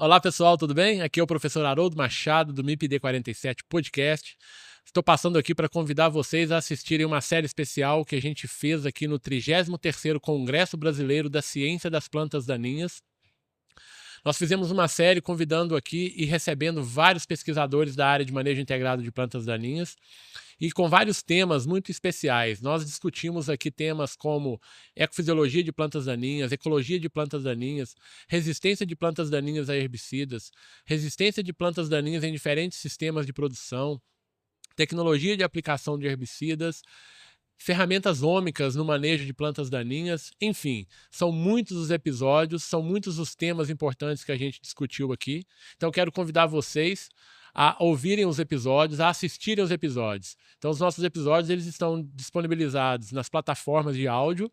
Olá pessoal, tudo bem? Aqui é o professor Haroldo Machado do MIPD 47 Podcast. Estou passando aqui para convidar vocês a assistirem uma série especial que a gente fez aqui no 33º Congresso Brasileiro da Ciência das Plantas Daninhas. Nós fizemos uma série convidando aqui e recebendo vários pesquisadores da área de manejo integrado de plantas daninhas e com vários temas muito especiais. Nós discutimos aqui temas como ecofisiologia de plantas daninhas, ecologia de plantas daninhas, resistência de plantas daninhas a herbicidas, resistência de plantas daninhas em diferentes sistemas de produção, tecnologia de aplicação de herbicidas, ferramentas ômicas no manejo de plantas daninhas, enfim, são muitos os episódios, são muitos os temas importantes que a gente discutiu aqui. Então quero convidar vocês a ouvirem os episódios, a assistirem aos episódios. Então os nossos episódios eles estão disponibilizados nas plataformas de áudio,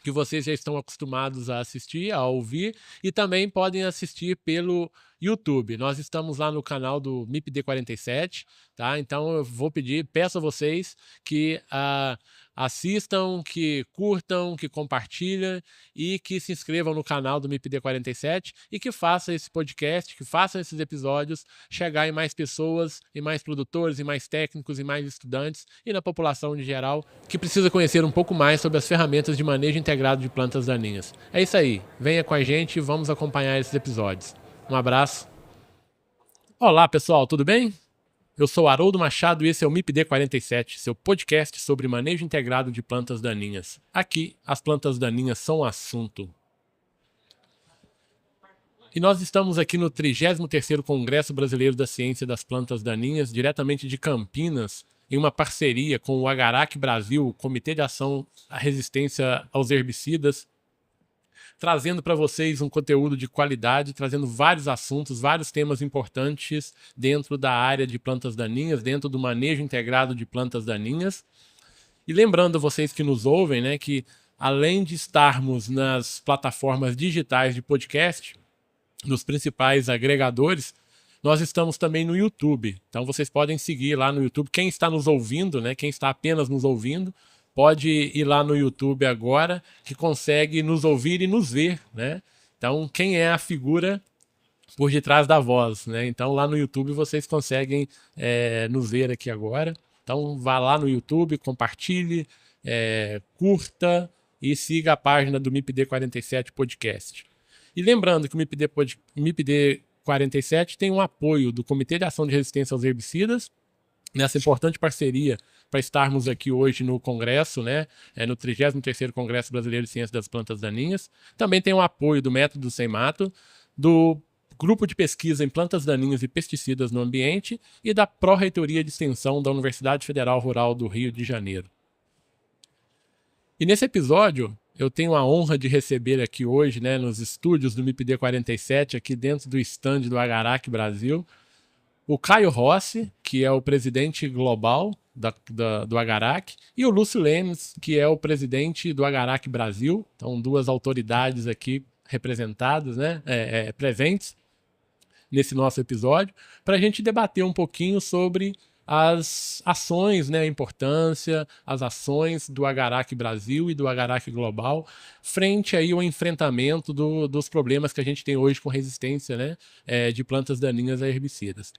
que vocês já estão acostumados a assistir, a ouvir, e também podem assistir pelo YouTube. Nós estamos lá no canal do MIPD 47, tá? Então eu vou peço a vocês que assistam, que curtam, que compartilhem e que se inscrevam no canal do MIPD 47 e que façam esse podcast, que façam esses episódios chegar em mais pessoas, em mais produtores, em mais técnicos, em mais estudantes e na população em geral que precisa conhecer um pouco mais sobre as ferramentas de manejo integrado de plantas daninhas. É isso aí, venha com a gente e vamos acompanhar esses episódios. Um abraço. Olá pessoal, tudo bem? Eu sou Haroldo Machado e esse é o MIPD 47, seu podcast sobre manejo integrado de plantas daninhas. Aqui, as plantas daninhas são o assunto. E nós estamos aqui no 33º Congresso Brasileiro da Ciência das Plantas Daninhas, diretamente de Campinas, em uma parceria com o Agarac Brasil, Comitê de Ação à Resistência aos Herbicidas, trazendo para vocês um conteúdo de qualidade, trazendo vários assuntos, vários temas importantes dentro da área de plantas daninhas, dentro do manejo integrado de plantas daninhas. E lembrando vocês que nos ouvem, né, que além de estarmos nas plataformas digitais de podcast, nos principais agregadores, nós estamos também no YouTube. Então vocês podem seguir lá no YouTube. Quem está nos ouvindo, né, quem está apenas nos ouvindo, pode ir lá no YouTube agora, que consegue nos ouvir e nos ver, né? Então, quem é a figura por detrás da voz, né? Então, lá no YouTube vocês conseguem nos ver aqui agora. Então, vá lá no YouTube, compartilhe, curta e siga a página do MIPD 47 Podcast. E lembrando que o MIPD 47 tem um apoio do Comitê de Ação de Resistência aos Herbicidas, nessa importante parceria para estarmos aqui hoje no Congresso, né, no 33º Congresso Brasileiro de Ciência das Plantas Daninhas. Também tem o apoio do Método Sem Mato, do Grupo de Pesquisa em Plantas Daninhas e Pesticidas no Ambiente e da Pró-Reitoria de Extensão da Universidade Federal Rural do Rio de Janeiro. E nesse episódio, eu tenho a honra de receber aqui hoje, né, nos estúdios do MIPD 47, aqui dentro do stand do Agarac Brasil, o Caio Rossi, que é o presidente global do Agarac, e o Lúcio Lemes, que é o presidente do Agarac Brasil. Então, duas autoridades aqui representadas, né, presentes nesse nosso episódio, para a gente debater um pouquinho sobre as ações, né, a importância, as ações do Agarac Brasil e do Agarac Global frente aí ao enfrentamento dos problemas que a gente tem hoje com resistência, né, de plantas daninhas a herbicidas.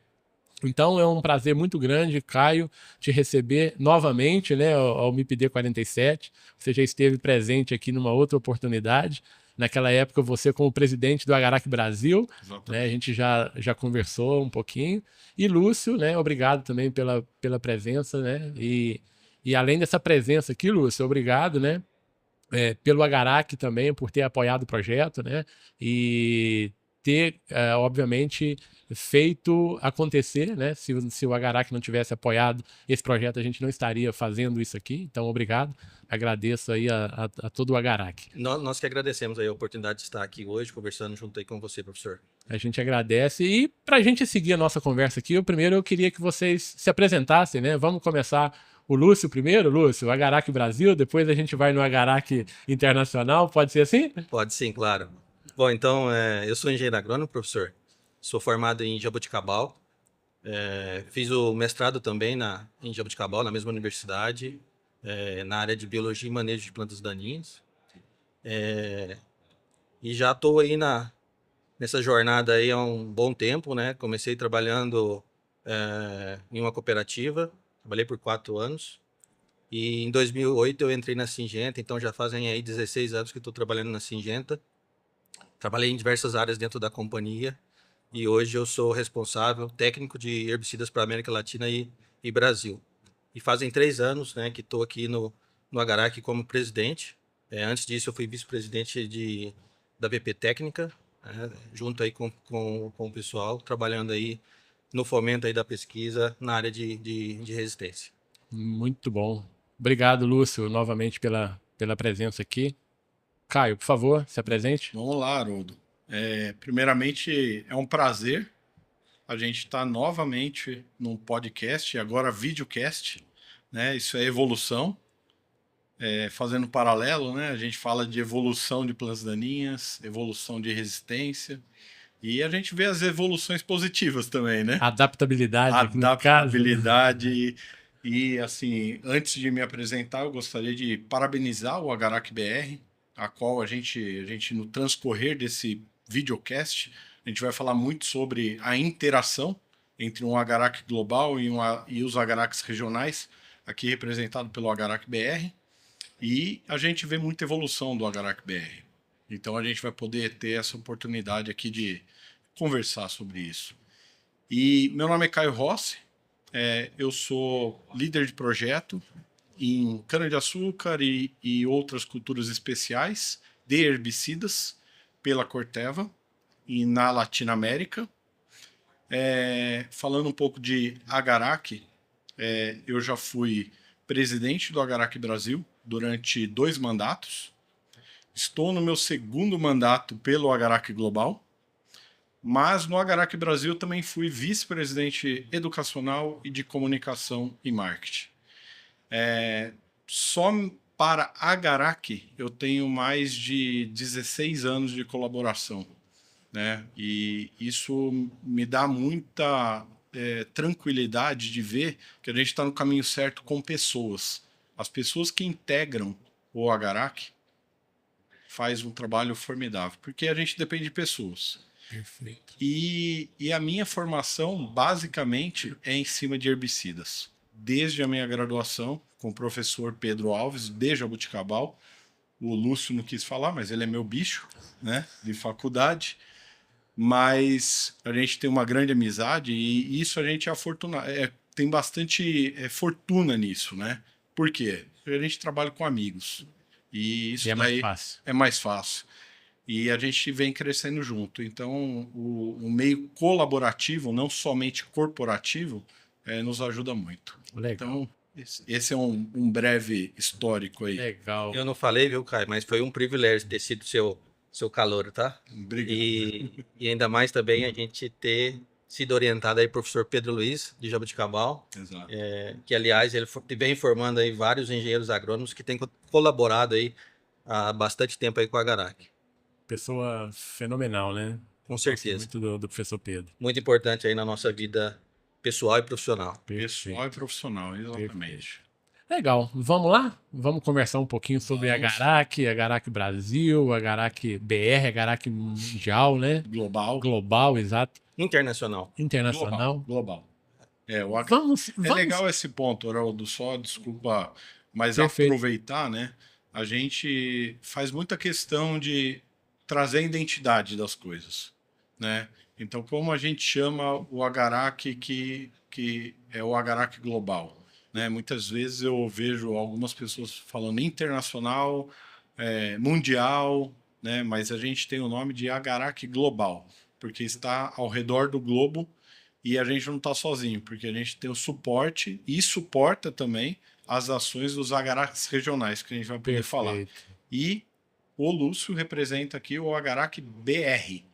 Então é um prazer muito grande, Caio, te receber novamente, né, ao MIPD 47. Você já esteve presente aqui numa outra oportunidade. Naquela época, você como presidente do Agarac Brasil, né, a gente já conversou um pouquinho. E Lúcio, né, obrigado também pela presença, né? E além dessa presença aqui, Lúcio, obrigado, né, pelo Agarac também, por ter apoiado o projeto, né? E ter, obviamente, feito acontecer, né? Se o Agarac não tivesse apoiado esse projeto, a gente não estaria fazendo isso aqui. Então, obrigado. Agradeço aí a todo o Agarac. Nós que agradecemos aí a oportunidade de estar aqui hoje, conversando junto aí com você, professor. A gente agradece. E para a gente seguir a nossa conversa aqui, eu queria que vocês se apresentassem, né? Vamos começar o Lúcio primeiro, Lúcio, o Agarac Brasil, depois a gente vai no Agarac Internacional, pode ser assim? Pode sim, claro. Bom, então, eu sou engenheiro agrônomo, professor. Sou formado em Jaboticabal. Fiz o mestrado também em Jaboticabal, na mesma universidade, na área de Biologia e Manejo de Plantas Daninhas. E já estou aí nessa jornada aí há um bom tempo, né? Comecei trabalhando em uma cooperativa, trabalhei por 4 anos. E em 2008 eu entrei na Singenta, então já fazem aí 16 anos que estou trabalhando na Singenta. Trabalhei em diversas áreas dentro da companhia e hoje eu sou responsável técnico de herbicidas para América Latina e Brasil. E fazem 3 anos, né, que estou aqui no Agarac como presidente. Antes disso eu fui vice-presidente da VP Técnica, né, junto aí com o pessoal, trabalhando aí no fomento aí da pesquisa na área de resistência. Muito bom. Obrigado, Lúcio, novamente pela presença aqui. Caio, por favor, se apresente. Vamos lá, Haroldo. Primeiramente, é um prazer a gente estar novamente num podcast, agora videocast, né? Isso é evolução. Fazendo paralelo, né? A gente fala de evolução de plantas daninhas, evolução de resistência, e a gente vê as evoluções positivas também, né? Adaptabilidade, no caso. Adaptabilidade. E, assim, antes de me apresentar, eu gostaria de parabenizar o Agarac BR, a qual a gente, no transcorrer desse videocast, a gente vai falar muito sobre a interação entre um Agarac global e os Agaracs regionais, aqui representado pelo Agarac BR, e a gente vê muita evolução do Agarac BR. Então a gente vai poder ter essa oportunidade aqui de conversar sobre isso. E meu nome é Caio Rossi, eu sou líder de projeto em cana-de-açúcar e outras culturas especiais de herbicidas pela Corteva e na Latinoamérica. Falando um pouco de Agarac, eu já fui presidente do Agarac Brasil durante 2 mandatos. Estou no meu 2º mandato pelo Agarac Global, mas no Agarac Brasil também fui vice-presidente educacional e de comunicação e marketing. Só para Agarac eu tenho mais de 16 anos de colaboração, né? E isso me dá muita tranquilidade de ver que a gente está no caminho certo com pessoas. As pessoas que integram o Agarac faz um trabalho formidável, porque a gente depende de pessoas. Perfeito. E a minha formação, basicamente, é em cima de herbicidas. Desde a minha graduação, com o professor Pedro Alves, de Jaboticabal. O Lúcio não quis falar, mas ele é meu bicho, né, de faculdade. Mas a gente tem uma grande amizade e isso a gente tem bastante fortuna nisso, né? Por quê? Porque a gente trabalha com amigos. E isso E é mais daí fácil. é mais fácil. E a gente vem crescendo junto. Então, o meio colaborativo, não somente corporativo, nos ajuda muito. Legal. Então, esse é um breve histórico aí. Legal. Eu não falei, viu, Caio, mas foi um privilégio ter sido seu calouro, tá? Obrigado. E ainda mais também a gente ter sido orientado aí professor Pedro Luiz, de Jaboticabal, Exato. que, aliás, ele vem formando aí vários engenheiros agrônomos que têm colaborado aí há bastante tempo aí com a Agarac. Pessoa fenomenal, né? Com Gosto certeza. muito do professor Pedro. Muito importante aí na nossa vida pessoal e profissional. Pessoal e profissional, exatamente. Legal. Vamos lá? Vamos conversar um pouquinho sobre a Agarac, Agarac Brasil, Agarac BR, Agarac Mundial, né? Global. Global, exato. Internacional. Internacional. Global. Vamos. Legal esse ponto, Haroldo, só desculpa, mas Perfeito. aproveitar, né? A gente faz muita questão de trazer a identidade das coisas, né? Então, como a gente chama o Agarac que é o Agarac global, né? Muitas vezes eu vejo algumas pessoas falando internacional, mundial, né? Mas a gente tem o nome de Agarac global, porque está ao redor do globo e a gente não está sozinho, porque a gente tem o suporte e suporta também as ações dos Agaracs regionais, que a gente vai poder falar. E o Lúcio representa aqui o Agarac BR,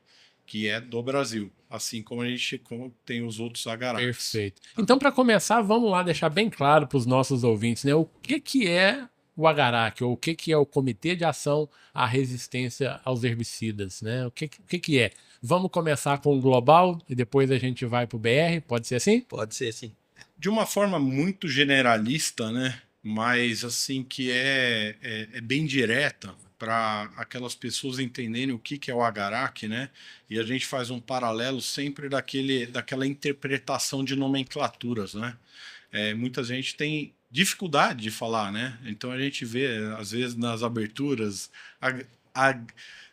que é do Brasil, assim como como tem os outros Agaracs. Perfeito. Então, para começar, vamos lá deixar bem claro para os nossos ouvintes, né? O que é o Agarac, ou o que é o Comitê de Ação à Resistência aos Herbicidas, né? O que é? Vamos começar com o global e depois a gente vai para o BR, pode ser assim? Pode ser, sim. De uma forma muito generalista, né? Mas assim que é bem direta, para aquelas pessoas entenderem o que é o Agarac, né? E a gente faz um paralelo sempre daquela interpretação de nomenclaturas, né? Muita gente tem dificuldade de falar, né? Então a gente vê, às vezes, nas aberturas,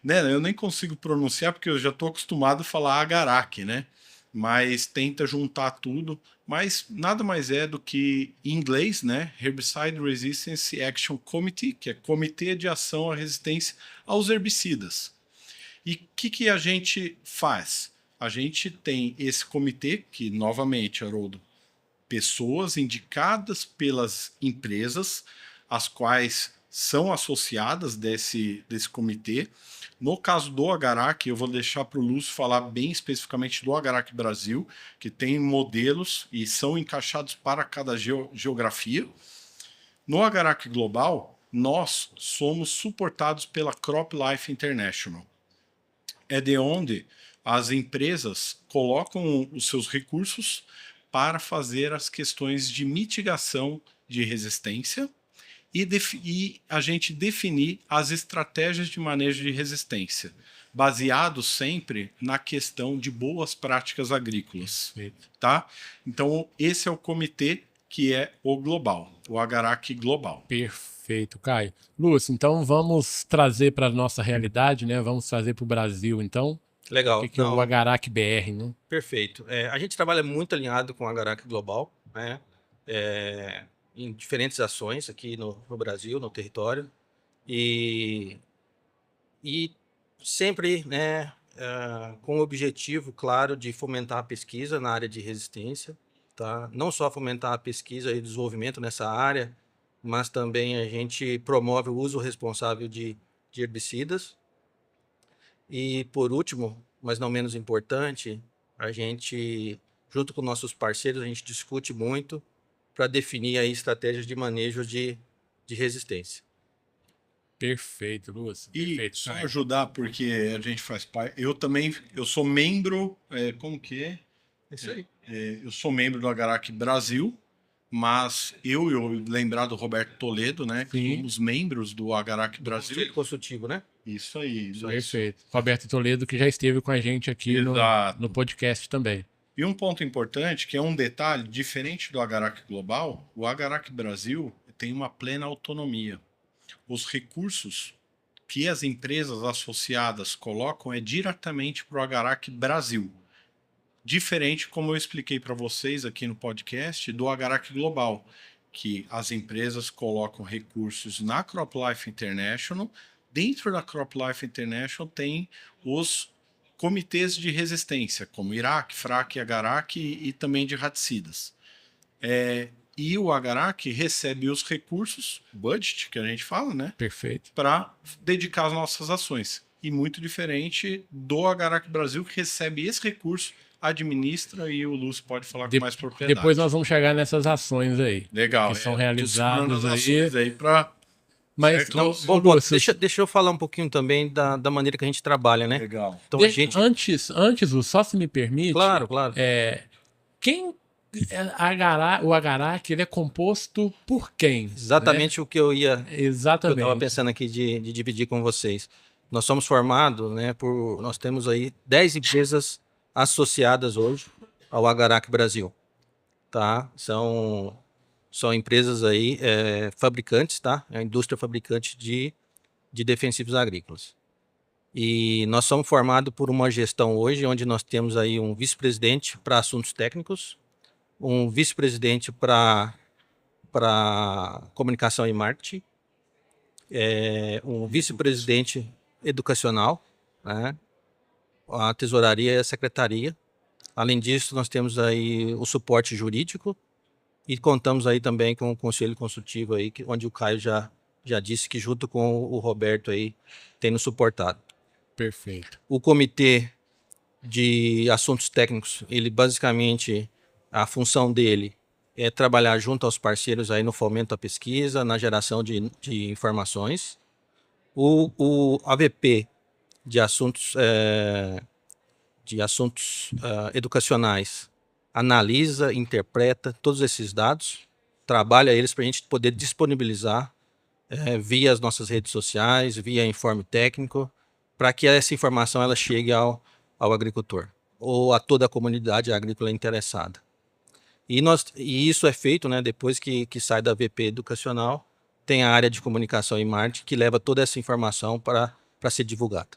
né? Eu nem consigo pronunciar porque eu já estou acostumado a falar Agarac, né? Mas tenta juntar tudo, mas nada mais é do que, em inglês, né? Herbicide Resistance Action Committee, que é Comitê de Ação à Resistência aos Herbicidas. E o que a gente faz? A gente tem esse comitê, que, novamente, Haroldo, pessoas indicadas pelas empresas, as quais são associadas desse comitê. No caso do Agarac, eu vou deixar para o Lúcio falar bem especificamente do Agarac Brasil, que tem modelos e são encaixados para cada geografia. No Agarac Global, nós somos suportados pela CropLife International. É de onde as empresas colocam os seus recursos para fazer as questões de mitigação de resistência e a gente definir as estratégias de manejo de resistência, baseado sempre na questão de boas práticas agrícolas. Tá? Então, esse é o comitê que é o global, o Agarac Global. Perfeito, Caio. Lúcio, então vamos trazer para a nossa realidade, né? Vamos trazer para o Brasil, então. Legal. O que é o Agarac BR, né? Perfeito. A gente trabalha muito alinhado com o Agarac Global, né? Em diferentes ações aqui no Brasil, no território, e sempre, né, com o objetivo, claro, de fomentar a pesquisa na área de resistência, tá? Não só fomentar a pesquisa e desenvolvimento nessa área, mas também a gente promove o uso responsável de herbicidas. E, por último, mas não menos importante, a gente, junto com nossos parceiros, a gente discute muito para definir aí estratégias de manejo de resistência. Perfeito, Lúcio. E Perfeito, só Caio. ajudar, porque a gente faz parte. Eu também, eu sou membro, como que é? Isso aí. Eu sou membro do Agarac Brasil, mas eu lembrar do Roberto Toledo, né? Que Sim. somos membros do Agarac Brasil. Conselho consultivo, né? Isso aí. Perfeito. Roberto Toledo, que já esteve com a gente aqui no podcast também. E um ponto importante, que é um detalhe diferente do Agarac Global, o Agarac Brasil tem uma plena autonomia. Os recursos que as empresas associadas colocam é diretamente para o Agarac Brasil. Diferente, como eu expliquei para vocês aqui no podcast, do Agarac Global, que as empresas colocam recursos na CropLife International. Dentro da CropLife International tem os comitês de resistência, como IRAC, FRAC, Agarac e também de raticidas. E o Agarac recebe os recursos, budget, que a gente fala, né? Perfeito. Para dedicar as nossas ações. E muito diferente do Agarac Brasil, que recebe esse recurso, administra, e o Lúcio pode falar com mais propriedade. Depois nós vamos chegar nessas ações aí. Legal. Que são realizadas aí para... Mas, Então, deixa eu falar um pouquinho também da maneira que a gente trabalha, né? Legal. Então, antes, só se me permite. Claro. O Agarac, ele é composto por quem? Exatamente, né? O que eu estava pensando aqui de dividir com vocês. Nós somos formados, né, nós temos aí 10 empresas associadas hoje ao Agarac Brasil, tá? São empresas aí, fabricantes, tá? É a indústria fabricante de defensivos agrícolas. E nós somos formados por uma gestão hoje, onde nós temos aí um vice-presidente para assuntos técnicos, um vice-presidente para comunicação e marketing, um vice-presidente educacional, né? A tesouraria e a secretaria. Além disso, nós temos aí o suporte jurídico e contamos aí também com o conselho consultivo aí, onde o Caio já disse que junto com o Roberto aí tem nos suportado. Perfeito. O comitê de assuntos técnicos, ele basicamente, a função dele é trabalhar junto aos parceiros aí no fomento à pesquisa, na geração de informações. O AVP de assuntos educacionais analisa, interpreta todos esses dados, trabalha eles para a gente poder disponibilizar via as nossas redes sociais, via informe técnico, para que essa informação ela chegue ao agricultor ou a toda a comunidade agrícola interessada. E isso é feito, né, depois que sai da VP educacional, tem a área de comunicação e marketing que leva toda essa informação para ser divulgada.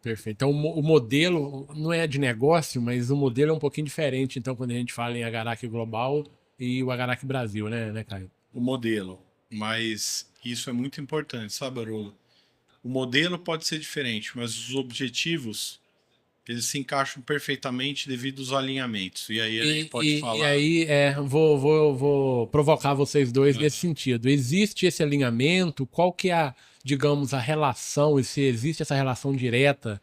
Perfeito. Então, o modelo não é de negócio, mas o modelo é um pouquinho diferente, então, quando a gente fala em Agarac Global e o Agarac Brasil, né, Caio? O modelo, mas isso é muito importante, sabe, Haroldo? O modelo pode ser diferente, mas os objetivos, eles se encaixam perfeitamente devido aos alinhamentos. E aí a gente pode falar... E aí, vou provocar vocês dois nesse sentido. Existe esse alinhamento? Qual que é digamos, a relação, e se existe essa relação direta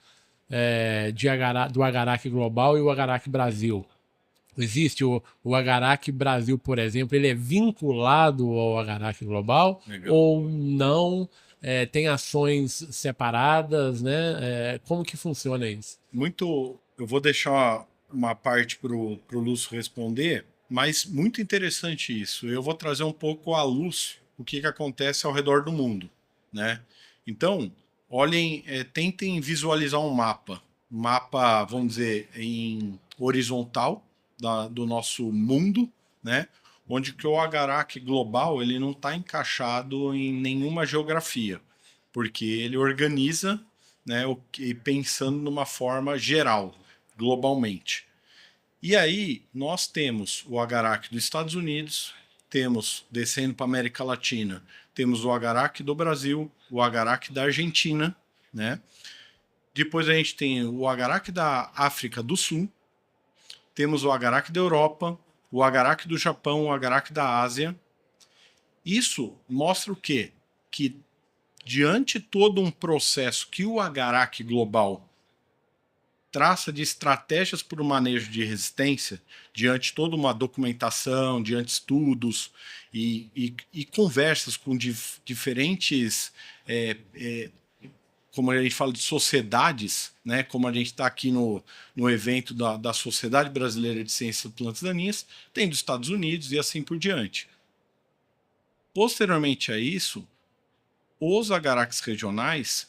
do Agarac Global e o Agarac Brasil? Existe o Agarac Brasil, por exemplo, ele é vinculado ao Agarac Global? Legal. Ou não? Tem ações separadas, né? Como que funciona isso? Eu vou deixar uma parte para o Lúcio responder, mas muito interessante isso. Eu vou trazer um pouco à luz o que acontece ao redor do mundo, né? Então, olhem, tentem visualizar um mapa, vamos dizer, em horizontal do nosso mundo, né? Onde que o Agarac Global ele não está encaixado em nenhuma geografia, porque ele organiza, né, pensando numa forma geral, globalmente. E aí nós temos o Agarac dos Estados Unidos, temos, descendo para a América Latina, temos o Agarac do Brasil, o Agarac da Argentina, né? Depois a gente tem o Agarac da África do Sul, temos o Agarac da Europa, o Agarac do Japão, o Agarac da Ásia. Isso mostra o quê? Que diante de todo um processo que o Agarac Global traça de estratégias para o manejo de resistência, diante de toda uma documentação, diante de estudos e conversas com diferentes, como a gente fala de sociedades, né? Como a gente está aqui no evento da Sociedade Brasileira de Ciências de Plantas Daninhas, tem dos Estados Unidos e assim por diante. Posteriormente a isso, os agaracs regionais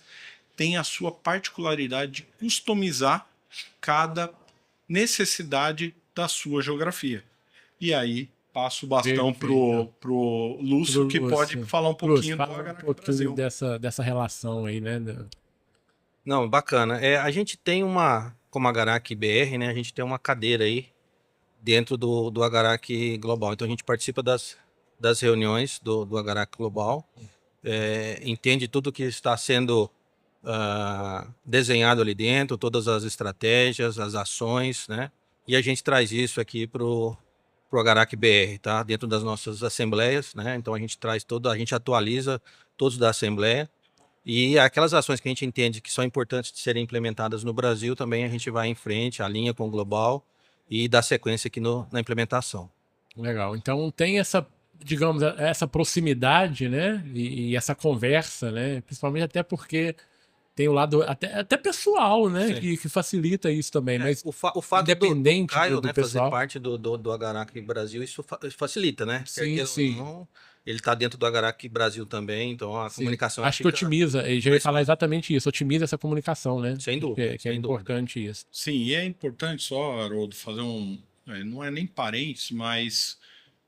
têm a sua particularidade de customizar cada necessidade da sua geografia. E aí passo o bastão pro Lúcio, que pode falar um pouquinho do Agarac Brasil. Dessa relação aí, né? Não, bacana. A gente tem como Agarac BR, né? A gente tem uma cadeira aí dentro do Agarac Global. Então a gente participa das reuniões do Agarac Global, entende tudo que está sendo desenhado ali dentro, todas as estratégias, as ações, né? E a gente traz isso aqui pro Agarac BR, tá? Dentro das nossas assembleias, né? Então a gente a gente atualiza todos da assembleia e aquelas ações que a gente entende que são importantes de serem implementadas no Brasil também a gente vai em frente, alinha com o global e dá sequência aqui na implementação. Legal. Então tem essa, digamos, essa proximidade, né? E essa conversa, né? Principalmente até porque tem o lado até pessoal, né? Que facilita isso também. Mas o fato independente do Caio, né, pessoal, fazer parte do Agarac Brasil, isso facilita, né? Sim, sim. Não, ele está dentro do Agarac Brasil também, então a comunicação... Acho que otimiza, eu já ia falar exatamente isso, otimiza essa comunicação, né? Sem dúvida. Que é importante isso. Sim, e é importante só, Haroldo, fazer não é nem parênteses, mas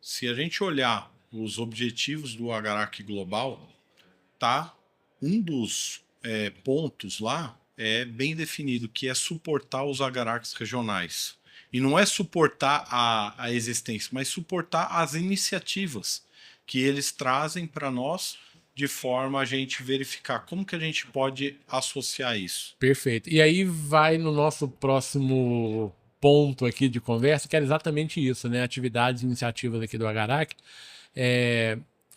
se a gente olhar os objetivos do Agarac Global, tá? Um dos pontos lá é bem definido, que é suportar os agaracs regionais. E não é suportar a existência, mas suportar as iniciativas que eles trazem para nós, de forma a gente verificar como que a gente pode associar isso. Perfeito. E aí vai no nosso próximo ponto aqui de conversa, que era exatamente isso, né? Atividades e iniciativas aqui do Agarac.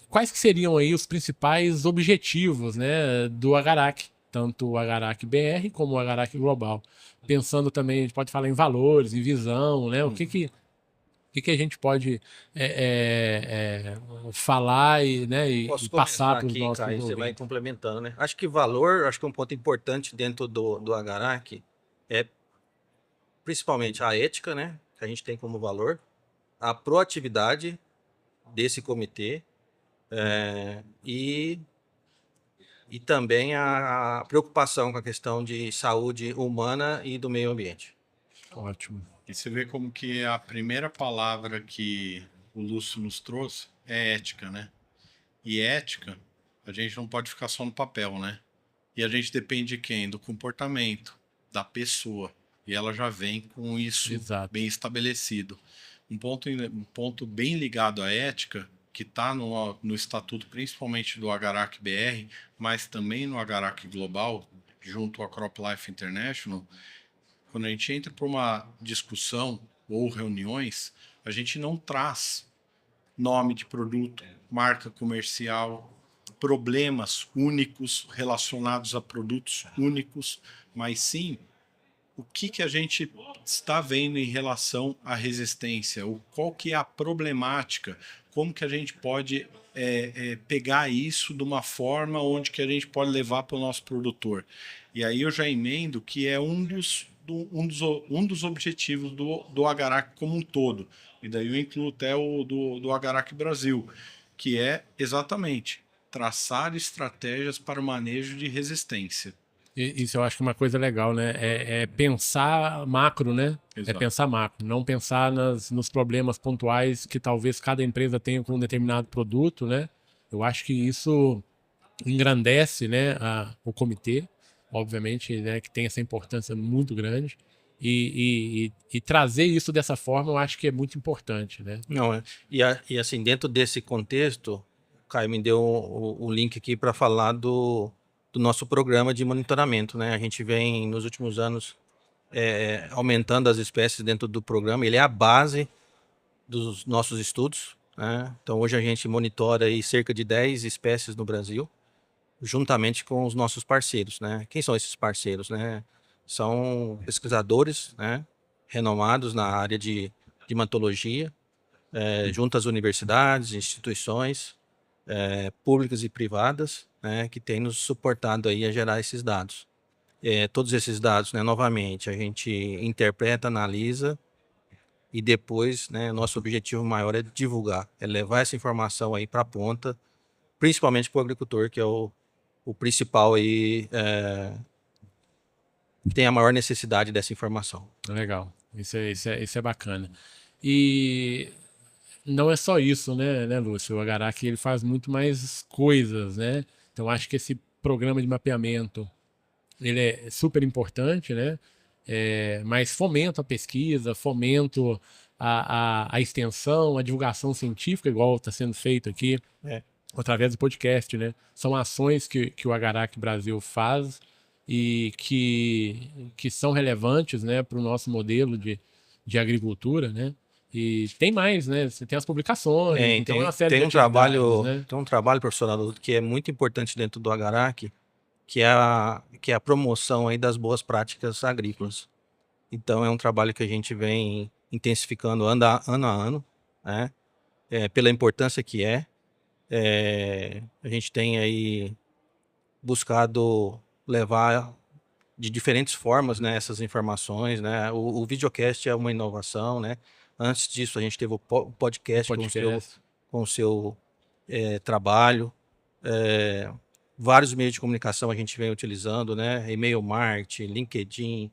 Quais que seriam aí os principais objetivos, né, do Agarac, tanto o Agarac BR como o Agarac Global? Pensando também, a gente pode falar em valores, em visão, né? O que a gente pode falar e passar para os nossos ouvintes? Você vai complementando, né? Acho que valor, acho que um ponto importante dentro do Agarac é principalmente a ética, né? Que a gente tem como valor, a proatividade desse comitê, e e também a preocupação com a questão de saúde humana e do meio ambiente. Ótimo. E você vê como que a primeira palavra que o Lúcio nos trouxe é ética, né? E ética, a gente não pode ficar só no papel, né? E a gente depende de quem? Do comportamento da pessoa. E ela já vem com isso Exato. bem estabelecido. Um ponto bem ligado à ética, que está no estatuto principalmente do Agarac-BR, mas também no Agarac Global, junto à CropLife International, quando a gente entra para uma discussão ou reuniões, a gente não traz nome de produto, marca comercial, problemas únicos relacionados a produtos únicos, mas sim o que a gente está vendo em relação à resistência, qual que é a problemática, como que a gente pode pegar isso de uma forma onde que a gente pode levar para o nosso produtor. E aí eu já emendo que é um dos objetivos do Agarac como um todo. E daí eu incluo até o do Agarac Brasil, que é exatamente traçar estratégias para o manejo de resistência. Isso eu acho que é uma coisa legal, né? É pensar macro, né? Exato. É pensar macro, não pensar nos problemas pontuais que talvez cada empresa tenha com um determinado produto, né? Eu acho que isso engrandece, né, o comitê, obviamente, né, que tem essa importância muito grande. E trazer isso dessa forma eu acho que é muito importante, né? Não, e assim, dentro desse contexto, o Caio me deu o link aqui para falar do nosso programa de monitoramento, né? A gente vem, nos últimos anos, aumentando as espécies dentro do programa. Ele é a base dos nossos estudos, né? Então, hoje a gente monitora aí cerca de 10 espécies no Brasil, juntamente com os nossos parceiros, né? Quem são esses parceiros, né? São pesquisadores, né, renomados na área de hematologia, junto às universidades, instituições públicas e privadas, né, que têm nos suportado aí a gerar esses dados. Todos esses dados, né, novamente, a gente interpreta, analisa e depois, né, nosso objetivo maior é divulgar, é levar essa informação aí para a ponta, principalmente para o agricultor, que é o principal aí, que tem a maior necessidade dessa informação. Legal, isso é bacana. E não é só isso, né, Lúcio? O Agarac ele faz muito mais coisas, né? Então acho que esse programa de mapeamento ele é super importante, né? Mas fomento a pesquisa, fomento a extensão, a divulgação científica, igual está sendo feito aqui, através do podcast, né? São ações que o Agarac Brasil faz e que são relevantes, né, para o nosso modelo de agricultura, né? E tem mais, né? Você tem as publicações, então é uma série de atividades, né? Tem um trabalho, professor Adolfo, que é muito importante dentro do Agarac, que é a promoção aí das boas práticas agrícolas. Então é um trabalho que a gente vem intensificando ano a ano, né? Pela importância que a gente tem aí buscado levar de diferentes formas, né, essas informações, né? O videocast é uma inovação, né? Antes disso a gente teve o podcast. Com o seu trabalho. Vários meios de comunicação a gente vem utilizando, né? E-mail marketing, LinkedIn,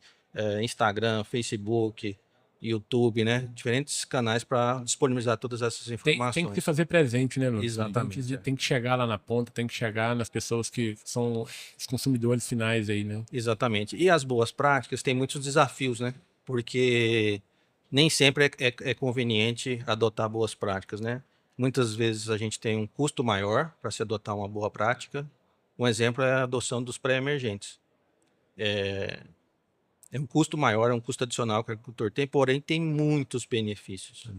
Instagram, Facebook, YouTube, né? Diferentes canais para disponibilizar todas essas informações. Tem que se fazer presente, né, Lúcio? Exatamente. Tem que chegar lá na ponta, tem que chegar nas pessoas que são os consumidores finais aí, né? Exatamente. E as boas práticas têm muitos desafios, né? Porque nem sempre é conveniente adotar boas práticas, né? Muitas vezes a gente tem um custo maior para se adotar uma boa prática. Um exemplo é a adoção dos pré-emergentes. É um custo maior, é um custo adicional que o agricultor tem, porém tem muitos benefícios.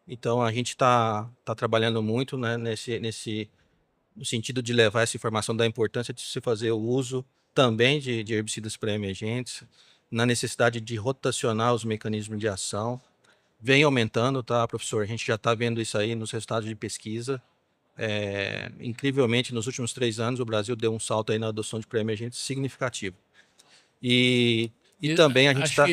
Então a gente está trabalhando muito, né, no sentido de levar essa informação da importância de se fazer o uso também de herbicidas pré-emergentes, na necessidade de rotacionar os mecanismos de ação. Vem aumentando, tá, professor? A gente já está vendo isso aí nos resultados de pesquisa. Incrivelmente, nos últimos 3 anos, o Brasil deu um salto aí na adoção de pré-emergentes significativo. E também a gente está...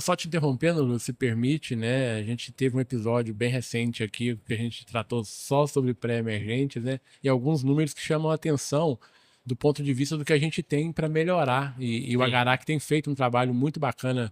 Só te interrompendo, Lúcio, se permite, né? A gente teve um episódio bem recente aqui que a gente tratou só sobre pré-emergentes, né? E alguns números que chamam a atenção do ponto de vista do que a gente tem para melhorar. E o Agarac tem feito um trabalho muito bacana,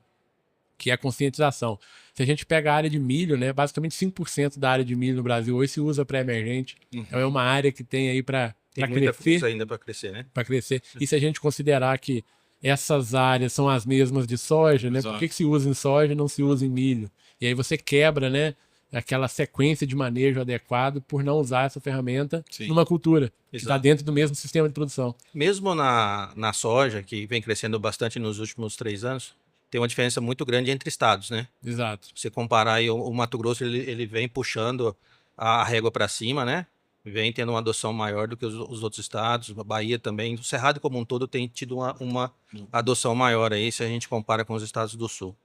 que é a conscientização. Se a gente pega a área de milho, né, basicamente 5% da área de milho no Brasil hoje se usa para emergente. É uma área que tem aí para muita crescer. coisa ainda para crescer, né? Para crescer. E se a gente considerar que essas áreas são as mesmas de soja, né? Por que se usa em soja e não se usa em milho? E aí você quebra, né, aquela sequência de manejo adequado por não usar essa ferramenta numa cultura que está dentro do mesmo sistema de produção. Mesmo na soja, que vem crescendo bastante nos últimos 3 anos, tem uma diferença muito grande entre estados, né? Exato. Se você comparar aí, o Mato Grosso, ele vem puxando a régua para cima, né? Vem tendo uma adoção maior do que os outros estados. A Bahia também, o Cerrado como um todo tem tido uma adoção maior aí, se a gente compara com os estados do Sul.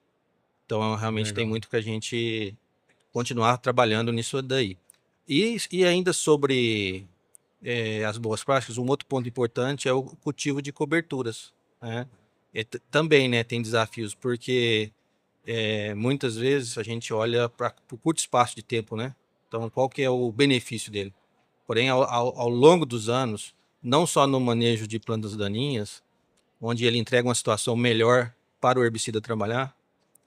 Então, realmente tem muito que a gente continuar trabalhando nisso daí. E ainda sobre as boas práticas, um outro ponto importante é o cultivo de coberturas, né? Também, né, tem desafios, porque muitas vezes a gente olha para o curto espaço de tempo, né? Então, qual que é o benefício dele? Porém, ao longo dos anos, não só no manejo de plantas daninhas, onde ele entrega uma situação melhor para o herbicida trabalhar,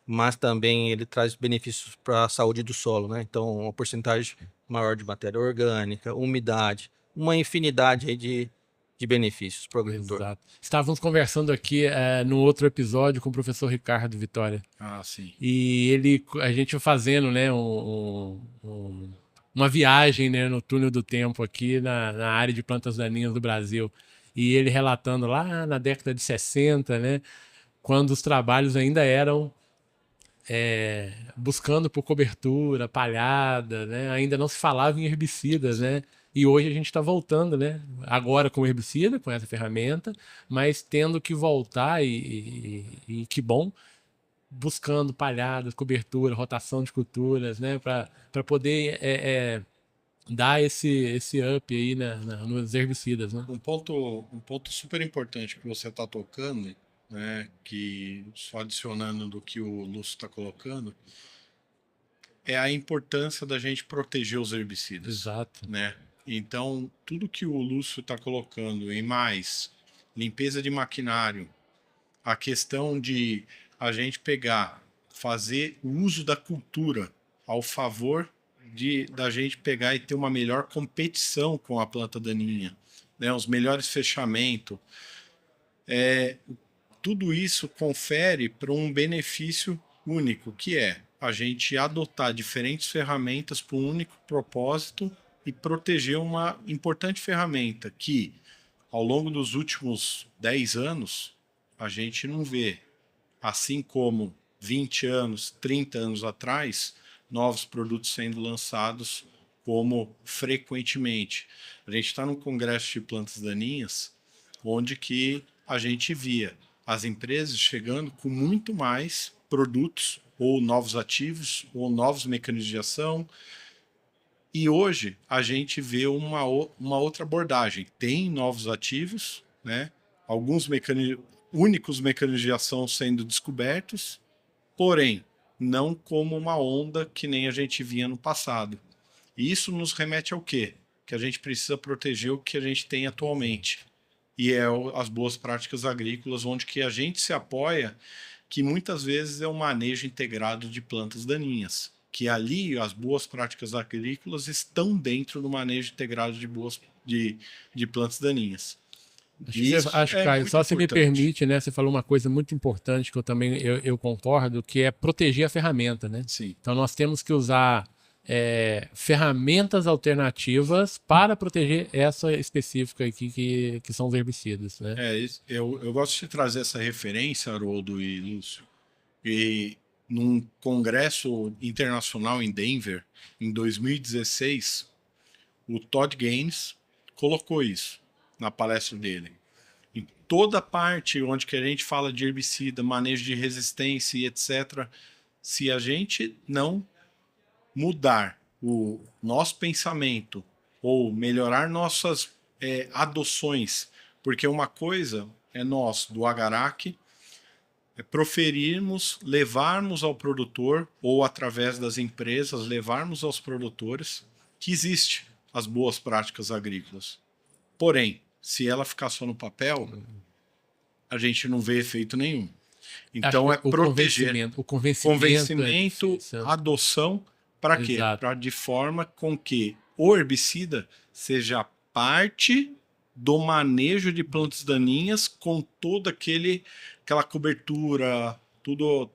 mas também ele traz benefícios para a saúde do solo, né? Então, uma porcentagem maior de matéria orgânica, umidade, uma infinidade aí de benefícios para o agricultor. Exato. Estávamos conversando aqui no outro episódio com o professor Ricardo Vitória. Ah, sim. E a gente fazendo, né, uma viagem, né, no túnel do tempo aqui na área de plantas daninhas do Brasil. E ele relatando lá na década de 60, né, quando os trabalhos ainda eram buscando por cobertura, palhada, né, ainda não se falava em herbicidas, né? E hoje a gente está voltando, né? Agora com herbicida, com essa ferramenta, mas tendo que voltar e que bom, buscando palhadas, cobertura, rotação de culturas, né? Para poder dar esse up aí nos herbicidas, né? Um ponto super importante que você está tocando, né? Que só adicionando do que o Lúcio está colocando, é a importância da gente proteger os herbicidas. Exato. Né? Então, tudo que o Lúcio está colocando em mais limpeza de maquinário, a questão de a gente fazer o uso da cultura ao favor da gente pegar e ter uma melhor competição com a planta daninha, né? Os melhores fechamentos, tudo isso confere para um benefício único, que é a gente adotar diferentes ferramentas para um único propósito e proteger uma importante ferramenta que, ao longo dos últimos 10 anos, a gente não vê, assim como 20 anos, 30 anos atrás, novos produtos sendo lançados como frequentemente. A gente está num congresso de plantas daninhas, onde que a gente via as empresas chegando com muito mais produtos, ou novos ativos, ou novos mecanismos de ação. E hoje a gente vê uma outra abordagem. Tem novos ativos, né? Alguns únicos mecanismos de ação sendo descobertos, porém, não como uma onda que nem a gente via no passado. E isso nos remete ao quê? Que a gente precisa proteger o que a gente tem atualmente. E as boas práticas agrícolas, onde que a gente se apoia, que muitas vezes é um manejo integrado de plantas daninhas. Que ali as boas práticas agrícolas estão dentro do manejo integrado de plantas daninhas. Acho, Caio, só se me permite, né? Você falou uma coisa muito importante que eu também eu concordo, que é proteger a ferramenta, né? Sim. Então nós temos que usar ferramentas alternativas para proteger essa específica aqui, que são os herbicidas, né? Eu gosto de trazer essa referência, Haroldo e Lúcio, e num congresso internacional em Denver, em 2016, o Todd Gaines colocou isso na palestra dele. Em toda parte onde que a gente fala de herbicida, manejo de resistência e etc., se a gente não mudar o nosso pensamento ou melhorar nossas adoções, porque uma coisa é nós, do Agarac, proferirmos, levarmos ao produtor, ou através das empresas, levarmos aos produtores que existe as boas práticas agrícolas. Porém, se ela ficar só no papel, a gente não vê efeito nenhum. Acho Então que é proteger. o convencimento Convencimento, difícil. adoção, para quê? Exato. Para de forma com que o herbicida seja parte do manejo de plantas daninhas com toda aquela cobertura,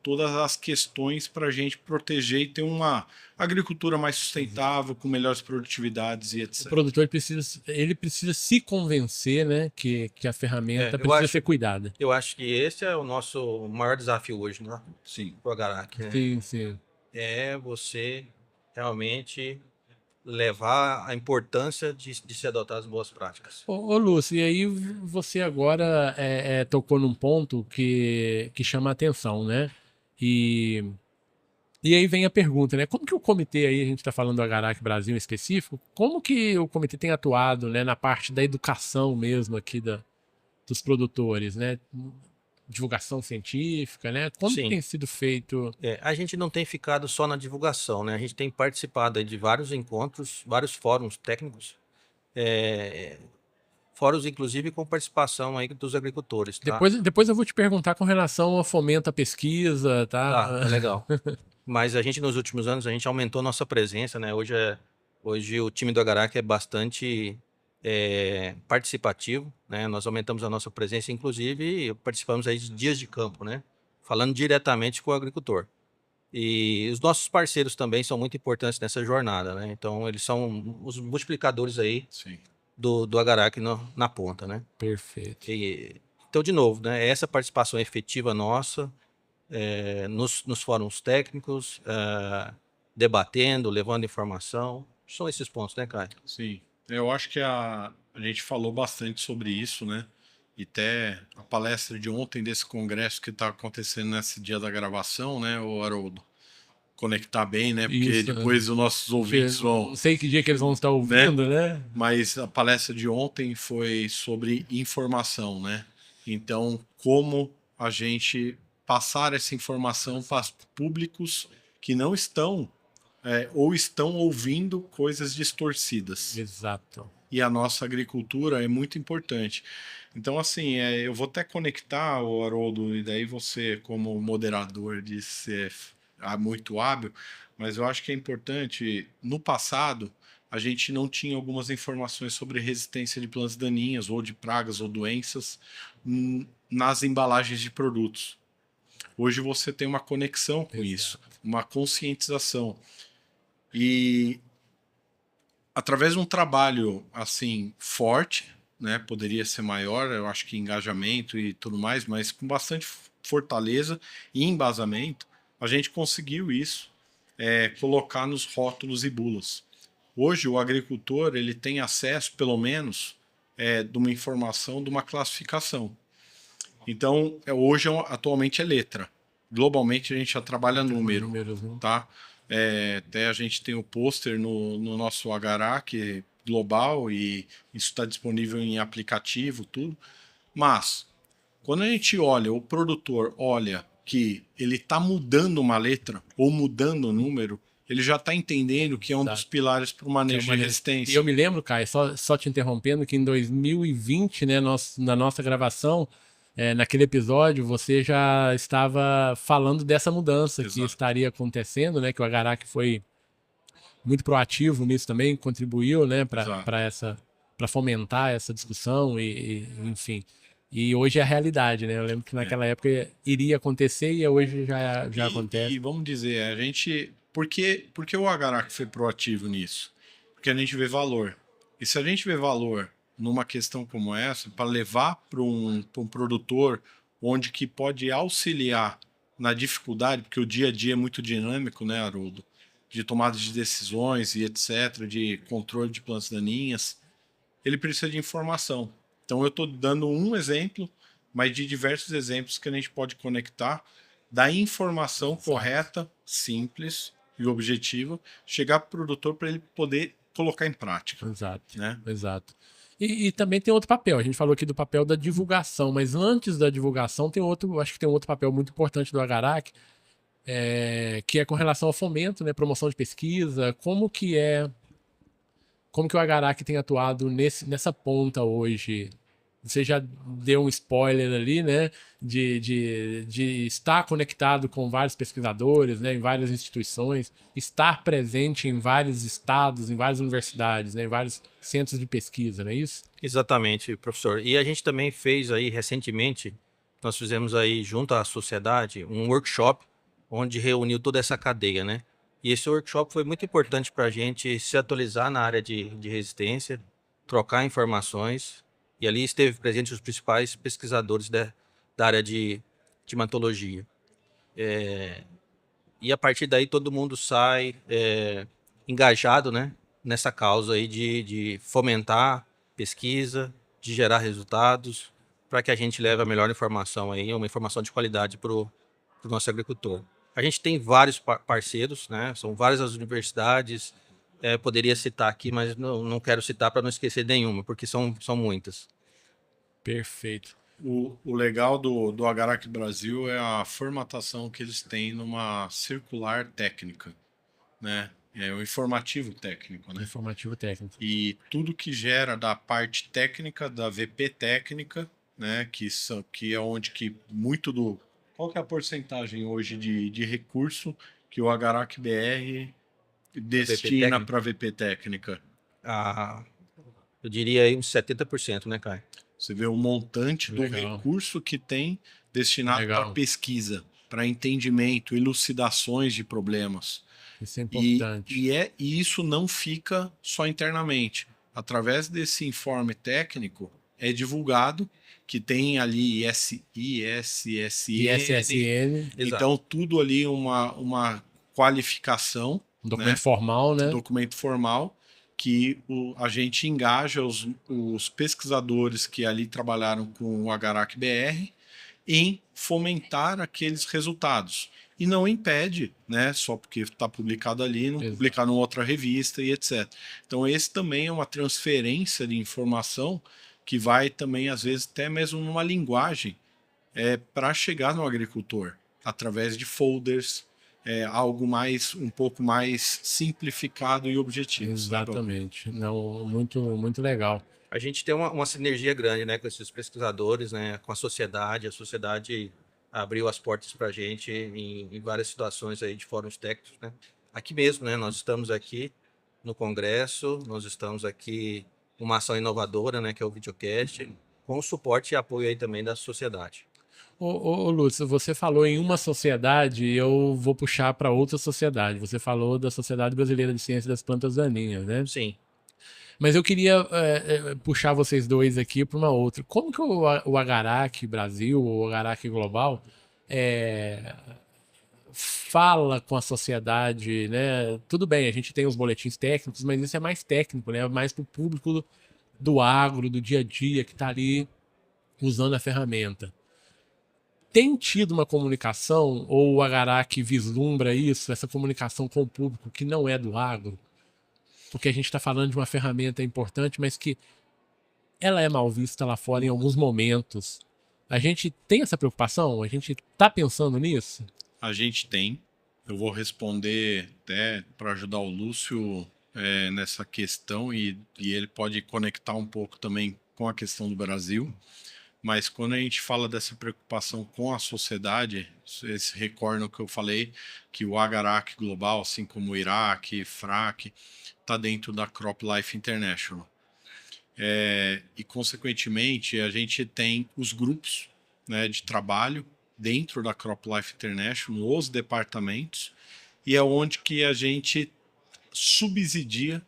todas as questões para a gente proteger e ter uma agricultura mais sustentável, com melhores produtividades e O etc. produtor ele precisa se convencer, né, que a ferramenta precisa ser cuidada. Eu acho que esse é o nosso maior desafio hoje, né? Sim. Pro Agarac, né? Sim, sim. É você realmente levar a importância de se adotar as boas práticas. Ô Lúcio, e aí você agora tocou num ponto que chama a atenção, né? E aí vem a pergunta, né? Como que o comitê aí, a gente está falando do Agarac Brasil em específico, como que o comitê tem atuado, né, na parte da educação mesmo aqui dos produtores, né? Divulgação científica, né? Como que Sim. tem sido feito? A gente não tem ficado só na divulgação, né? A gente tem participado aí de vários encontros, vários fóruns técnicos, fóruns inclusive com participação aí dos agricultores, tá? Depois eu vou te perguntar com relação ao fomento à pesquisa, tá? Tá, legal. Mas a gente nos últimos anos a gente aumentou nossa presença, né? Hoje o time do Agarac é bastante participativo, né? Nós aumentamos a nossa presença, inclusive participamos aí de dias de campo, né? Falando diretamente com o agricultor. E os nossos parceiros também são muito importantes nessa jornada, né? Então eles são os multiplicadores aí Sim. do Agarac na ponta, né? Perfeito. Então, de novo, né? Essa participação efetiva nossa nos fóruns técnicos, debatendo, levando informação. São esses pontos, né, Caio? Sim, eu acho que a gente falou bastante sobre isso, né? E até a palestra de ontem desse congresso que está acontecendo nesse dia da gravação, né, o Haroldo? Conectar bem, né? Porque Isso, depois os nossos ouvintes vão... Não sei que dia que eles vão estar ouvindo, né? Mas a palestra de ontem foi sobre informação, né? Então, como a gente passar essa informação para públicos que não estão ou estão ouvindo coisas distorcidas. Exato. E a nossa agricultura é muito importante. Então, assim, eu vou até conectar, o Haroldo, e daí você, como moderador, disse ser muito hábil, mas eu acho que é importante, no passado, a gente não tinha algumas informações sobre resistência de plantas daninhas, ou de pragas ou doenças, nas embalagens de produtos. Hoje você tem uma conexão com isso, uma conscientização. E através de um trabalho assim forte, né, poderia ser maior, eu acho que engajamento e tudo mais, mas com bastante fortaleza e embasamento, a gente conseguiu isso, colocar nos rótulos e bulas. Hoje o agricultor ele tem acesso, pelo menos, de uma informação, de uma classificação. Então, hoje atualmente é letra. Globalmente a gente já trabalha número, tá? Até a gente tem o pôster no nosso Agarac global e isso está disponível em aplicativo, tudo. Mas, quando a gente olha, o produtor olha que ele está mudando uma letra ou mudando o número, ele já está entendendo que é um dos pilares para o manejo de resistência. E eu me lembro, Caio, só te interrompendo, que em 2020, né, na nossa gravação, naquele episódio, você já estava falando dessa mudança que estaria acontecendo, né? Que o Agarac foi muito proativo nisso também, contribuiu, né, para fomentar essa discussão enfim. E hoje é a realidade, né? Eu lembro que naquela época iria acontecer e hoje já acontece. E vamos dizer, a gente... Por que o Agarac foi proativo nisso? Porque a gente vê valor. E se a gente vê valor numa questão como essa, para levar para um produtor onde que pode auxiliar na dificuldade, porque o dia a dia é muito dinâmico, né, Haroldo? De tomada de decisões e etc., de controle de plantas daninhas, ele precisa de informação. Então eu estou dando um exemplo, mas de diversos exemplos que a gente pode conectar da informação correta, simples e objetiva, chegar para o produtor para ele poder colocar em prática. Exato, né? Exato. E também tem outro papel. A gente falou aqui do papel da divulgação, mas antes da divulgação acho que tem outro papel muito importante do Agarac, que é com relação ao fomento, né, promoção de pesquisa. Como que o Agarac tem atuado nessa ponta hoje você já deu um spoiler ali, né? De estar conectado com vários pesquisadores, né, em várias instituições, estar presente em vários estados, em várias universidades, né, em vários centros de pesquisa, não é isso? Exatamente, professor. E a gente também fez aí recentemente, nós fizemos aí junto à sociedade um workshop onde reuniu toda essa cadeia, né? E esse workshop foi muito importante para a gente se atualizar na área de resistência, trocar informações, e ali esteve presente os principais pesquisadores da área de hematologia. E a partir daí todo mundo sai engajado, né, nessa causa aí de fomentar pesquisa, de gerar resultados, para que a gente leve a melhor informação aí, uma informação de qualidade para o nosso agricultor. A gente tem vários parceiros, né, são várias as universidades, poderia citar aqui, mas não quero citar para não esquecer nenhuma, porque são muitas. Perfeito. O legal do Agarac Brasil é a formatação que eles têm numa circular técnica, né? É o informativo técnico, né? Informativo técnico. E tudo que gera da parte técnica, da VP técnica, né? Que é onde que muito do... Qual que é a porcentagem hoje de recurso que o Agarac BR destina para a VP técnica? Ah, eu diria aí uns 70%, né, Caio? Você vê o montante do Legal. recurso que tem destinado para Legal. pesquisa, para entendimento, elucidações de problemas. Isso é importante. E isso não fica só internamente. Através desse informe técnico, é divulgado que tem ali ISSN. Então, tudo ali uma qualificação, Um documento formal, né? documento formal, que a gente engaja os pesquisadores que ali trabalharam com o Agarac BR em fomentar aqueles resultados. E não impede, né, só porque está publicado ali, não publicar em outra revista e etc. Então esse também é uma transferência de informação que vai também, às vezes, até mesmo numa linguagem para chegar no agricultor, através de folders, algo um pouco mais simplificado e objetivo. Exatamente. Não, muito legal. A gente tem uma sinergia grande, né, com esses pesquisadores, né, com a sociedade abriu as portas para a gente em várias situações aí de fóruns técnicos, né. Aqui mesmo, né, nós estamos aqui no Congresso, nós estamos aqui numa ação inovadora, né, que é o videocast, com o suporte e apoio aí também da sociedade. Ô Lúcio, você falou em uma sociedade, eu vou puxar para outra sociedade. Você falou da Sociedade Brasileira de Ciência das Plantas Daninhas, né? Sim. Mas eu queria puxar vocês dois aqui para uma outra. Como que o Agarac Brasil, o Agarac Global, fala com a sociedade, né? Tudo bem, a gente tem os boletins técnicos, mas isso é mais técnico, né? Mais para o público do agro, do dia a dia, que está ali usando a ferramenta. Tem tido uma comunicação, ou o Agarac vislumbra isso, essa comunicação com o público que não é do agro? Porque a gente está falando de uma ferramenta importante, mas que ela é mal vista lá fora em alguns momentos. A gente tem essa preocupação? A gente está pensando nisso? A gente tem. Eu vou responder até para ajudar o Lúcio nessa questão e ele pode conectar um pouco também com a questão do Brasil. Mas quando a gente fala dessa preocupação com a sociedade, esse recordo que eu falei, que o Agarac Global, assim como o Irac, FRAC, está dentro da CropLife International. E, consequentemente, a gente tem os grupos, né, de trabalho dentro da CropLife International, os departamentos, e é onde que a gente subsidia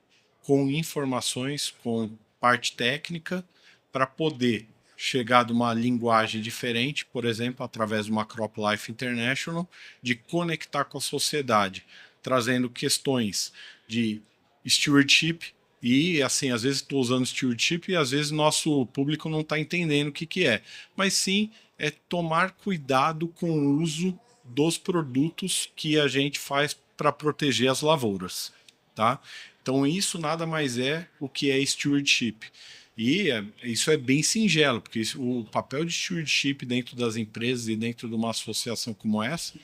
com informações, com parte técnica, para poder chegar de uma linguagem diferente, por exemplo, através de uma CropLife International, de conectar com a sociedade, trazendo questões de stewardship, e assim, às vezes estou usando stewardship e às vezes nosso público não está entendendo o que é. Mas sim, é tomar cuidado com o uso dos produtos que a gente faz para proteger as lavouras, tá? Então isso nada mais é o que é stewardship. E isso é bem singelo, porque o papel de stewardship dentro das empresas e dentro de uma associação como essa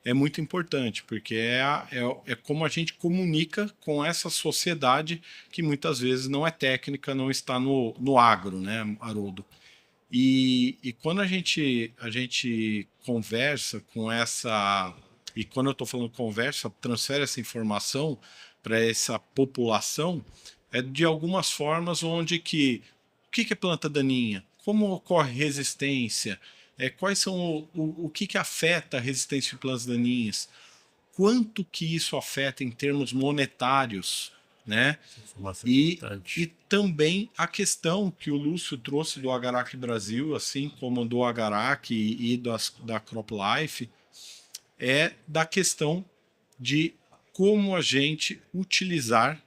é muito importante, porque é como a gente comunica com essa sociedade que muitas vezes não é técnica, não está no agro, né, Haroldo? E quando a gente conversa com essa... E quando eu estou falando conversa, transfere essa informação para essa população, é de algumas formas onde que... O que é planta daninha? Como ocorre resistência? Quais são o que afeta a resistência de plantas daninhas? Quanto que isso afeta em termos monetários, né? E também a questão que o Lúcio trouxe do Agarac Brasil, assim como do Agarac e da CropLife, é da questão de como a gente utilizar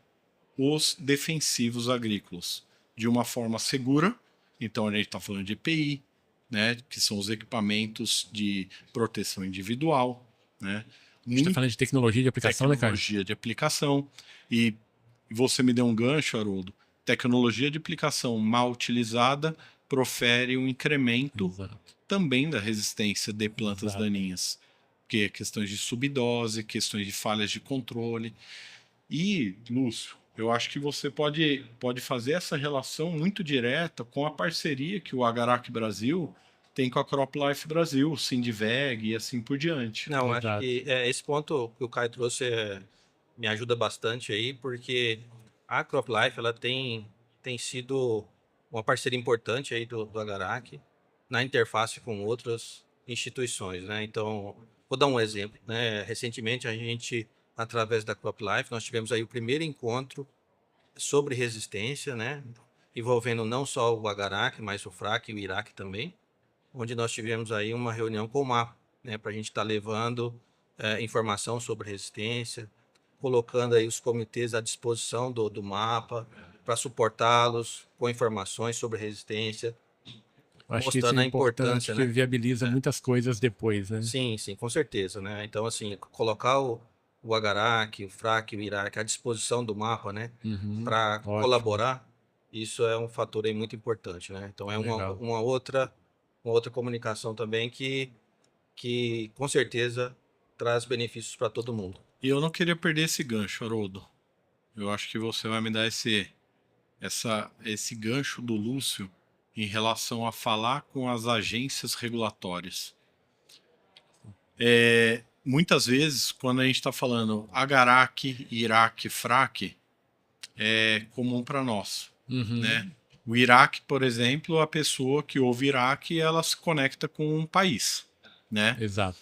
os defensivos agrícolas de uma forma segura. Então a gente está falando de EPI, né, que são os equipamentos de proteção individual, né? A gente está falando de tecnologia de aplicação, né, cara? Tecnologia de aplicação. E você me deu um gancho, Haroldo. Tecnologia de aplicação mal utilizada profere um incremento também da resistência de plantas daninhas. Porque questões de subdose, questões de falhas de controle. E, Lúcio, eu acho que você pode fazer essa relação muito direta com a parceria que o Agarac Brasil tem com a CropLife Brasil, o Sindiveg e assim por diante. Não, acho que esse ponto que o Caio trouxe me ajuda bastante aí, porque a CropLife ela tem sido uma parceria importante aí do Agarac na interface com outras instituições, né? Então, vou dar um exemplo, né? Recentemente a gente, através da CropLife, nós tivemos aí o primeiro encontro sobre resistência, né? Envolvendo não só o Agarac, mas o FRAC e o IRAC também, onde nós tivemos aí uma reunião com o MAPA, né? Para a gente estar levando informação sobre resistência, colocando aí os comitês à disposição do MAPA para suportá-los com informações sobre resistência, acho mostrando que isso é a importância, que né? viabiliza muitas coisas depois, né? Sim, com certeza, né? Então, assim, colocar o Agarac, o FRAC, o IRAC à disposição do MAPA, né? Para colaborar, isso é um fator aí muito importante, né? Então, é uma outra comunicação também que com certeza traz benefícios para todo mundo. E eu não queria perder esse gancho, Haroldo. Eu acho que você vai me dar esse gancho do Lúcio em relação a falar com as agências regulatórias. Muitas vezes, quando a gente está falando Agarac, IRAC, FRAC, é comum para nós, né? O IRAC, por exemplo, a pessoa que ouve IRAC, ela se conecta com um país, né? Exato.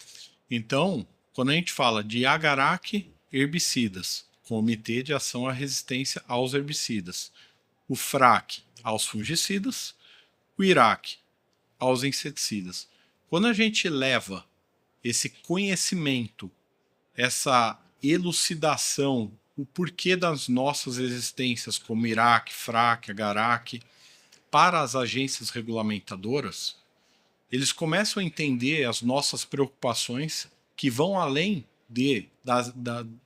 Então, quando a gente fala de Agarac herbicidas, Comitê de Ação à Resistência aos Herbicidas, o FRAC aos fungicidas, o IRAC aos inseticidas. Quando a gente leva esse conhecimento, essa elucidação, o porquê das nossas existências como IRAC, FRAC, Agarac, para as agências regulamentadoras, eles começam a entender as nossas preocupações que vão além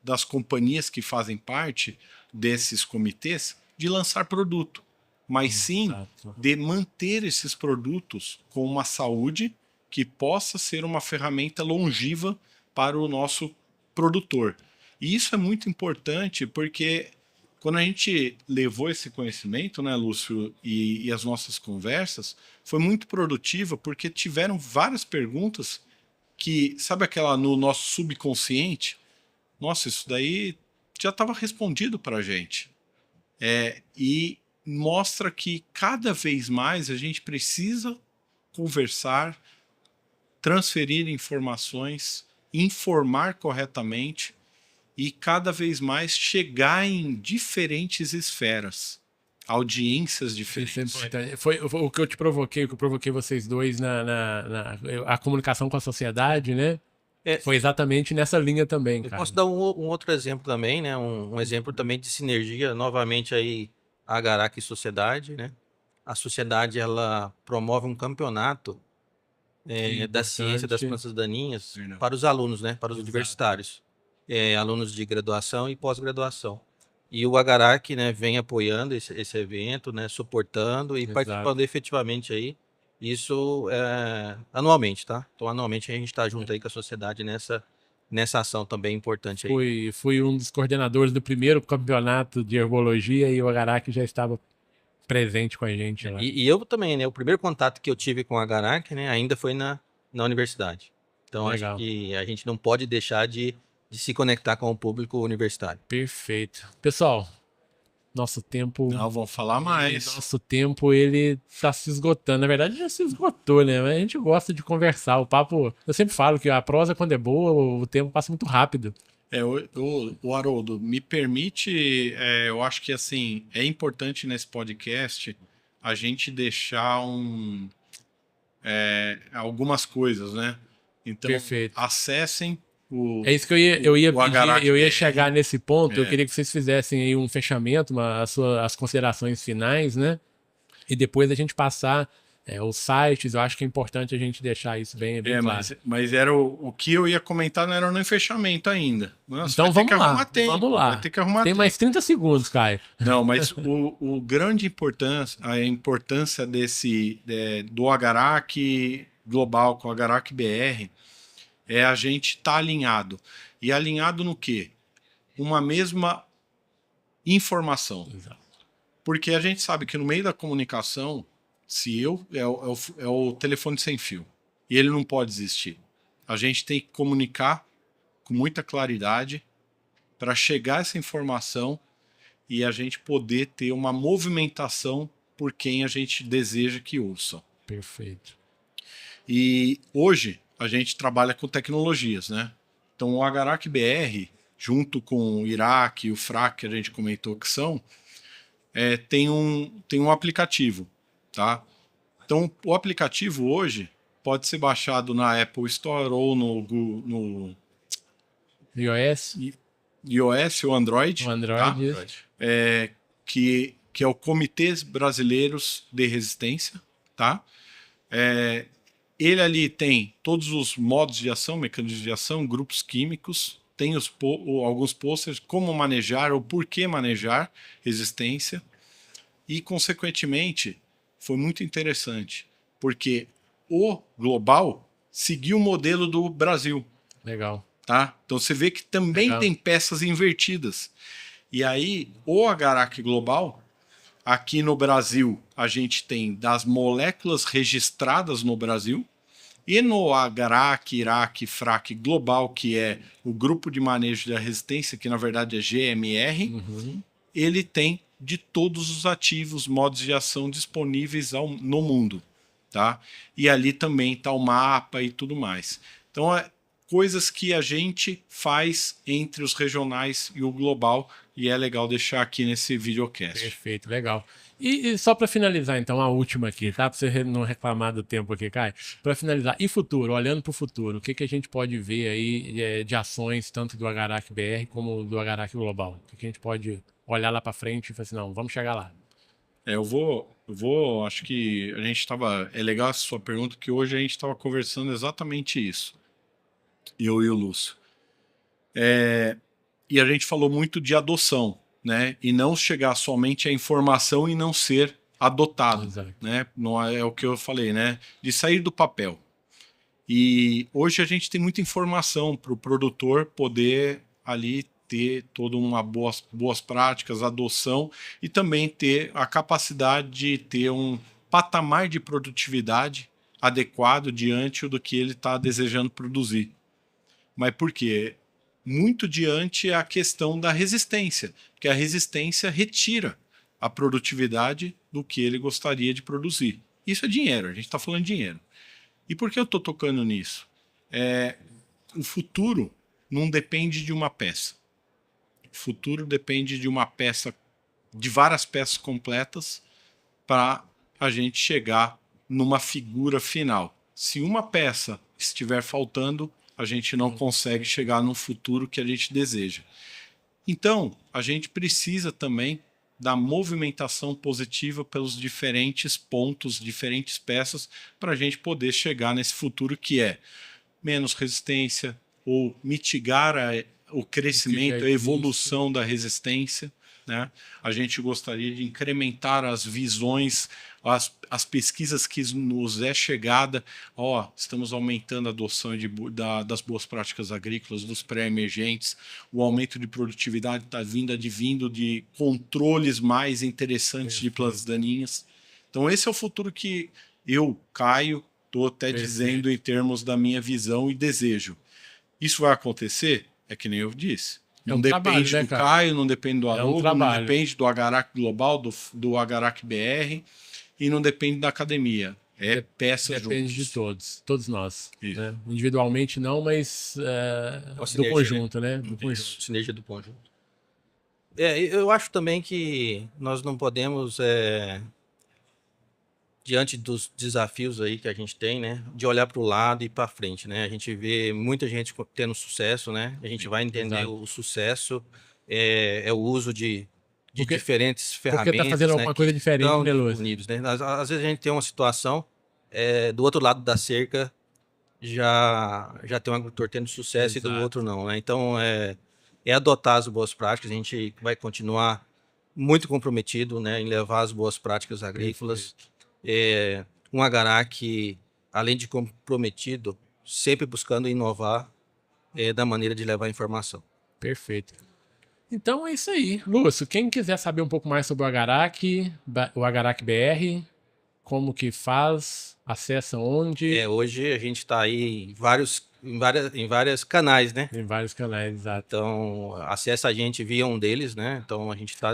das companhias que fazem parte desses comitês de lançar produto, mas sim de manter esses produtos com uma saúde que possa ser uma ferramenta longiva para o nosso produtor. E isso é muito importante porque quando a gente levou esse conhecimento, né, Lúcio, e as nossas conversas, foi muito produtiva porque tiveram várias perguntas que, sabe aquela no nosso subconsciente? Nossa, isso daí já estava respondido para a gente. E mostra que cada vez mais a gente precisa conversar, transferir informações, informar corretamente e cada vez mais chegar em diferentes esferas, audiências diferentes. Foi o que eu te provoquei, o que eu provoquei vocês dois a comunicação com a sociedade, né? Foi exatamente nessa linha também, cara. Eu posso dar um outro exemplo também, né? Um exemplo também de sinergia, novamente aí, a Agarac e Sociedade, né? A sociedade, ela promove um campeonato da ciência das plantas daninhas para os alunos, né? Para os universitários. Alunos de graduação e pós-graduação. E o Agarac, né, vem apoiando esse evento, né, suportando e participando efetivamente aí. Isso anualmente, tá? Então, anualmente a gente está junto aí com a sociedade nessa ação também importante aí. Fui um dos coordenadores do primeiro campeonato de herbologia e o Agarac já estava presente com a gente lá. E eu também, né? O primeiro contato que eu tive com a Agarac, né, ainda foi na universidade. Então, acho Legal. que a gente não pode deixar de se conectar com o público universitário. Perfeito. Pessoal, nosso tempo... Não, vamos falar mais. Nosso tempo, ele tá se esgotando. Na verdade, já se esgotou, né? Mas a gente gosta de conversar. O papo... Eu sempre falo que a prosa, quando é boa, o tempo passa muito rápido. O Haroldo, me permite, eu acho que assim, é importante nesse podcast a gente deixar algumas coisas, né? Então, Perfeito. acessem o É isso que eu ia o pedir, Agarac eu ia BR. chegar nesse ponto. Eu É. queria que vocês fizessem aí um fechamento, as considerações finais, né? E depois a gente passar os sites. Eu acho que é importante a gente deixar isso bem claro. Mas era o que eu ia comentar, não era nem fechamento ainda. Nossa, Então vai ter vamos que lá, arrumar tempo, vamos lá. vai ter que arrumar Tem tempo. mais 30 segundos, Caio. Não, mas o grande importância, a importância do Agarac global com o Agarac BR é a gente estar alinhado. E alinhado no quê? Uma mesma informação. Exato. Porque a gente sabe que no meio da comunicação, é o telefone sem fio. E ele não pode existir. A gente tem que comunicar com muita claridade para chegar essa informação e a gente poder ter uma movimentação por quem a gente deseja que ouça. Perfeito. E hoje a gente trabalha com tecnologias, né? Então o Agarac BR, junto com o Irac e o FRAC, que a gente comentou que são, tem um aplicativo, tá? Então o aplicativo hoje pode ser baixado na Apple Store ou no iOS? iOS ou Android. O Android. Tá? Que é o Comitês Brasileiros de Resistência, tá? Ele ali tem todos os modos de ação, mecanismos de ação, grupos químicos, tem alguns posters, como manejar ou por que manejar resistência, e consequentemente foi muito interessante, porque o global seguiu o modelo do Brasil. Legal. Tá? Então você vê que também Legal. tem peças invertidas. E aí, o Agarac Global, aqui no Brasil, a gente tem das moléculas registradas no Brasil, e no Agarac, Irac, FRAC Global, que é o Grupo de Manejo da Resistência, que na verdade é GMR, ele tem de todos os ativos, modos de ação disponíveis no mundo. Tá? E ali também está o mapa e tudo mais. Então, coisas que a gente faz entre os regionais e o global, e é legal deixar aqui nesse videocast. Perfeito, legal. E só para finalizar, então, a última aqui, tá? Para você não reclamar do tempo aqui, Caio. Para finalizar, e futuro, olhando para o futuro, o que a gente pode ver aí de ações, tanto do Agarac BR como do Agarac Global? O que a gente pode olhar lá para frente e falar assim, não, vamos chegar lá. Eu vou, acho que a gente estava, é legal essa sua pergunta, que hoje a gente estava conversando exatamente isso, eu e o Lúcio. E a gente falou muito de adoção, né? E não chegar somente à informação e não ser adotado. Exato. Né? Não é o que eu falei, né? De sair do papel. E hoje a gente tem muita informação para o produtor poder ali ter toda uma boas práticas, adoção, e também ter a capacidade de ter um patamar de produtividade adequado diante do que ele está desejando produzir. Mas por quê? Muito diante a questão da resistência, que a resistência retira a produtividade do que ele gostaria de produzir. Isso é dinheiro, a gente está falando de dinheiro. E por que eu estou tocando nisso? O futuro não depende de uma peça. O futuro depende de uma peça, de várias peças completas, para a gente chegar numa figura final. Se uma peça estiver faltando, a gente não consegue chegar no futuro que a gente deseja. Então, a gente precisa também da movimentação positiva pelos diferentes pontos, diferentes peças, para a gente poder chegar nesse futuro que é menos resistência ou mitigar o crescimento, a evolução da resistência. Né? A gente gostaria de incrementar as visões, as pesquisas que nos é chegada, estamos aumentando a adoção das boas práticas agrícolas, dos pré-emergentes, o aumento de produtividade está vindo de controles mais interessantes de plantas daninhas. Então esse é o futuro que eu, Caio, estou até dizendo em termos da minha visão e desejo. Isso vai acontecer? É que nem eu disse. Não depende do Caio, não depende do Haroldo, não depende do Agarac Global, do Agarac BR, e não depende da academia. É peças juntas. Depende de todos nós. Né? Individualmente não, mas do conjunto, né? Do conjunto. Sinergia do conjunto. Eu acho também que nós não podemos, diante dos desafios aí que a gente tem, né, de olhar para o lado e para frente, né? A gente vê muita gente tendo sucesso, né? A gente vai entender o sucesso, o uso de diferentes ferramentas. Porque está fazendo alguma coisa diferente, né, Lúcio? Né? Às vezes a gente tem uma situação, do outro lado da cerca já tem um agricultor tendo sucesso. Exato. E do outro não, né? Então, adotar as boas práticas. A gente vai continuar muito comprometido, né, em levar as boas práticas agrícolas. Um Agarac, além de comprometido, sempre buscando inovar da maneira de levar a informação. Perfeito. Então é isso aí. Lúcio, quem quiser saber um pouco mais sobre o Agarac BR, como que faz, acessa onde? Hoje a gente está aí em vários canais, né? Em vários canais, exato. Então, acessa a gente via um deles, né? Então a gente está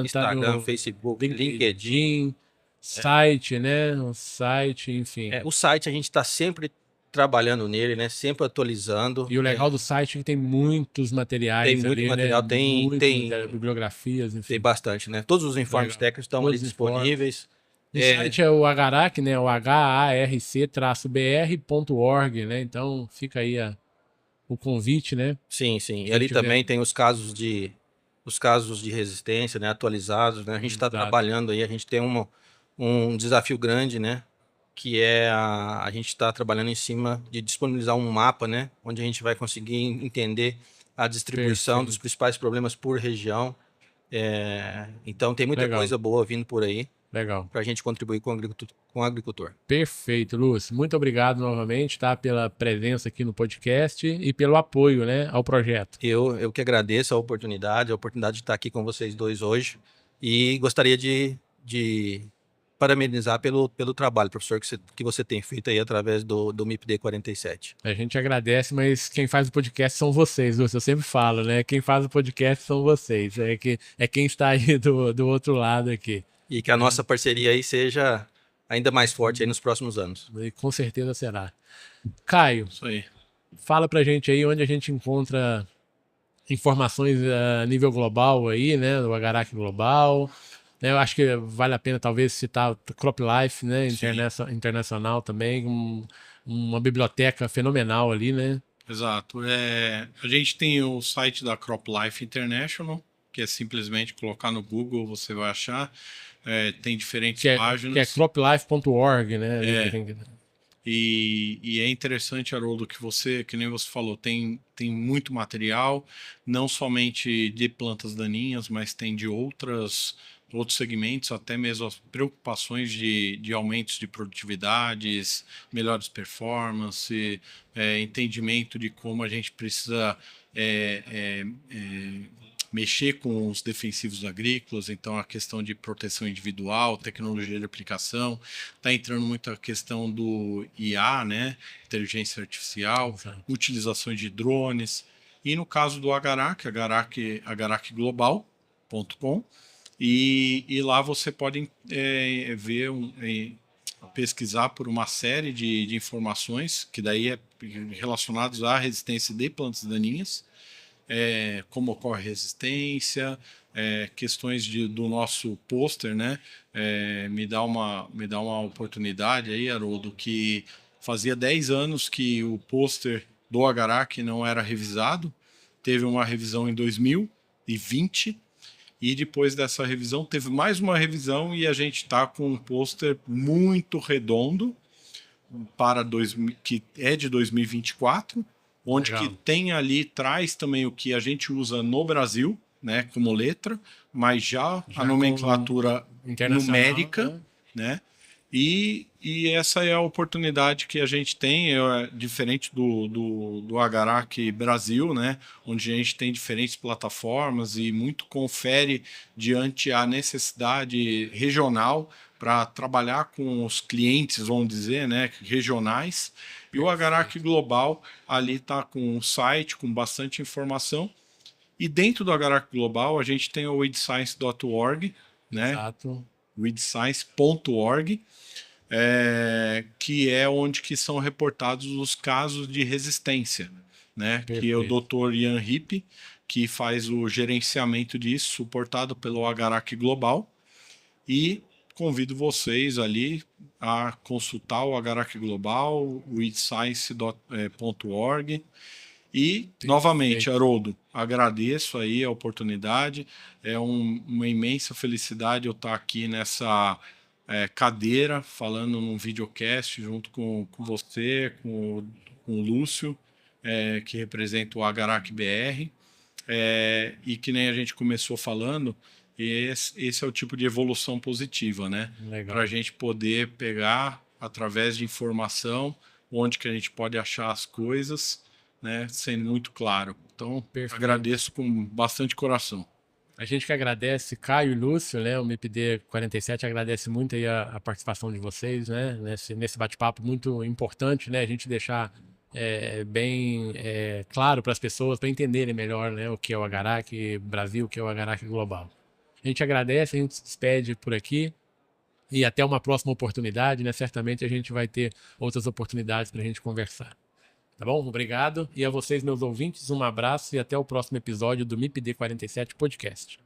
Instagram, Facebook, LinkedIn. Site, né? O site, enfim. O site a gente está sempre trabalhando nele, né? Sempre atualizando. E o legal do site é que tem muitos materiais. Tem muito material, né? tem bibliografias, enfim. Tem bastante, né? Todos os informes técnicos estão ali disponíveis. O site é o Agarac, né? O HARC-br.org, né? Então fica aí o convite, né? Sim. E ali também tem os casos de resistência, né? Atualizados, né? A gente está trabalhando aí, a gente tem um desafio grande, né? Que a gente está trabalhando em cima de disponibilizar um mapa, né? Onde a gente vai conseguir entender a distribuição dos principais problemas por região. Então tem muita coisa boa vindo por aí. Legal. Para a gente contribuir com o agricultor. Perfeito, Lúcio. Muito obrigado novamente, tá? Pela presença aqui no podcast e pelo apoio, né, ao projeto. Eu que agradeço a oportunidade de estar aqui com vocês dois hoje e gostaria de parabenizar pelo trabalho, professor, que você tem feito aí através do MIPD 47. A gente agradece, mas quem faz o podcast são vocês, Lúcio. Eu sempre falo, né? Quem faz o podcast são vocês. É quem está aí do outro lado aqui. E que a nossa parceria aí seja ainda mais forte aí nos próximos anos. E com certeza será. Caio, isso aí. Fala pra gente aí onde a gente encontra informações a nível global aí, né? Do Agarac Global. Eu acho que vale a pena talvez citar o CropLife, né? Internacional também. Uma biblioteca fenomenal ali, né? Exato. A gente tem o site da CropLife International, que é simplesmente colocar no Google, você vai achar. Tem diferentes páginas. Que é croplife.org, né? E é interessante, Haroldo, que nem você falou, tem muito material, não somente de plantas daninhas, mas tem de outros segmentos, até mesmo as preocupações de aumentos de produtividades, melhores performance, entendimento de como a gente precisa mexer com os defensivos agrícolas, então a questão de proteção individual, tecnologia de aplicação, está entrando muito a questão do IA, né? Inteligência artificial, utilizações de drones, e no caso do Agarac, agaracglobal.com, e lá você pode pesquisar por uma série de informações, que daí é relacionadas à resistência de plantas daninhas, como ocorre resistência, questões do nosso pôster, né? Me dá uma oportunidade aí, Haroldo, que fazia 10 anos que o pôster do Agarac não era revisado, teve uma revisão em 2020, e depois dessa revisão teve mais uma revisão e a gente está com um pôster muito redondo que é de 2024, onde que tem ali, traz também o que a gente usa no Brasil, né, como letra, mas já a nomenclatura numérica, né? E essa é a oportunidade que a gente tem, diferente do Agarac Brasil, né? Onde a gente tem diferentes plataformas e muito confere diante a necessidade regional para trabalhar com os clientes, vamos dizer, né? Regionais. E o Agarac Global ali está com um site com bastante informação. E dentro do Agarac Global a gente tem o weedscience.org, né? Exato. weedscience.org, que é onde que são reportados os casos de resistência, né? Que é o Dr. Ian Hipp, que faz o gerenciamento disso, suportado pelo Agarac Global. E convido vocês ali a consultar o Agarac Global, o weedscience.org. E, novamente, Haroldo, agradeço aí a oportunidade. É uma imensa felicidade eu estar aqui nessa cadeira, falando num videocast junto com você, com o Lúcio, que representa o Agarac BR. E que nem a gente começou falando, esse é o tipo de evolução positiva, né? Para a gente poder pegar, através de informação, onde que a gente pode achar as coisas, né, sendo muito claro. Então, agradeço com bastante coração. A gente que agradece, Caio e Lúcio, né? O MIPD 47 agradece muito aí a participação de vocês, né? Nesse bate-papo muito importante, né? A gente deixar bem claro para as pessoas, para entenderem melhor, né, o que é o Agarac Brasil, o que é o Agarac Global. A gente agradece, a gente se despede por aqui e até uma próxima oportunidade, né? Certamente a gente vai ter outras oportunidades para a gente conversar. Tá bom? Obrigado. E a vocês, meus ouvintes, um abraço e até o próximo episódio do MIPD 47 Podcast.